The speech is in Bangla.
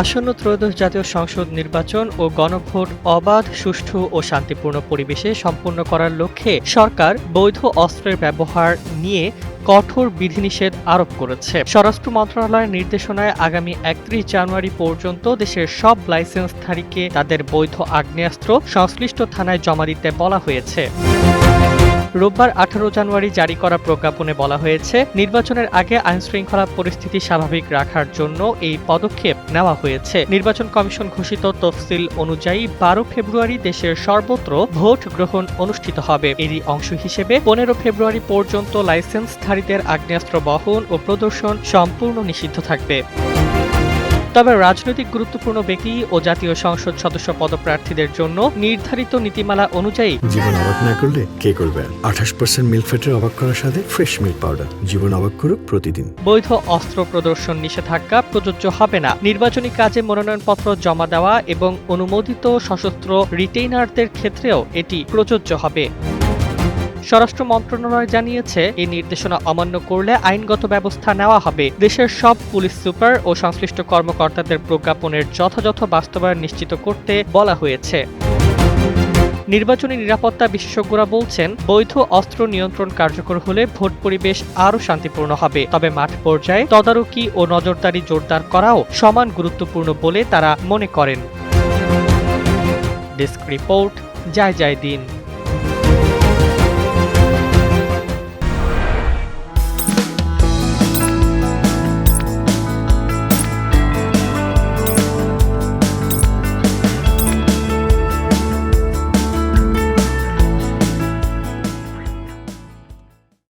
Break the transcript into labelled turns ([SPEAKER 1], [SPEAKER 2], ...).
[SPEAKER 1] আসন্ন ত্রয়োদশ জাতীয় সংসদ নির্বাচন ও গণভোট অবাধ, সুষ্ঠু ও শান্তিপূর্ণ পরিবেশে সম্পন্ন করার লক্ষ্যে সরকার বৈধ অস্ত্রের ব্যবহার নিয়ে কঠোর বিধিনিষেধ আরোপ করেছে। স্বরাষ্ট্র মন্ত্রণালয়ের নির্দেশনায় আগামী ৩১ জানুয়ারি পর্যন্ত দেশের সব লাইসেন্সধারীকে তাদের বৈধ আগ্নেয়াস্ত্র সংশ্লিষ্ট থানায় জমা দিতে বলা হয়েছে। রোববার ১৮ জানুয়ারি জারি করা প্রজ্ঞাপনে বলা হয়েছে, নির্বাচনের আগে আইনশৃঙ্খলা পরিস্থিতি স্বাভাবিক রাখার জন্য এই পদক্ষেপ নেওয়া হয়েছে। নির্বাচন কমিশন ঘোষিত তফসিল অনুযায়ী ১২ ফেব্রুয়ারি দেশের সর্বত্র ভোট গ্রহণ অনুষ্ঠিত হবে। এরই অংশ হিসেবে ১৫ ফেব্রুয়ারি পর্যন্ত লাইসেন্সধারীদের আগ্নেয়াস্ত্র বহন ও প্রদর্শন সম্পূর্ণ নিষিদ্ধ থাকবে। তবে রাজনৈতিক গুরুত্বপূর্ণ ব্যক্তি ও জাতীয় সংসদ সদস্য পদপ্রার্থীদের জন্য নির্ধারিত নীতিমালা অনুযায়ী
[SPEAKER 2] জীবন অবাক না করলে কে করবে? ২৮% মিল্ক ফ্যাটের অবাক করার সাথে ফ্রেশ মিল্ক পাউডার। জীবন অবাক করুক প্রতিদিন।
[SPEAKER 1] বৈধ অস্ত্র প্রদর্শন নিষেধাজ্ঞা প্রযোজ্য হবে না। নির্বাচনী কাজে মনোনয়নপত্র জমা দেওয়া এবং অনুমোদিত সশস্ত্র রিটেইনারদের ক্ষেত্রেও এটি প্রযোজ্য হবে। স্বরাষ্ট্র মন্ত্রণালয় জানিয়েছে, এই নির্দেশনা অমান্য করলে আইনগত ব্যবস্থা নেওয়া হবে। দেশের সব পুলিশ সুপার ও সংশ্লিষ্ট কর্মকর্তাদের প্রজ্ঞাপনের যথাযথ বাস্তবায়ন নিশ্চিত করতে বলা হয়েছে। নির্বাচনী নিরাপত্তা বিশেষজ্ঞরা বলছেন, বৈধ অস্ত্র নিয়ন্ত্রণ কার্যকর হলে ভোট পরিবেশ আরও শান্তিপূর্ণ হবে। তবে মাঠ পর্যায়ে তদারকি ও নজরদারি জোরদার করাও সমান গুরুত্বপূর্ণ বলে তারা মনে করেন। ডেস্ক রিপোর্ট, জয় জয় দিন।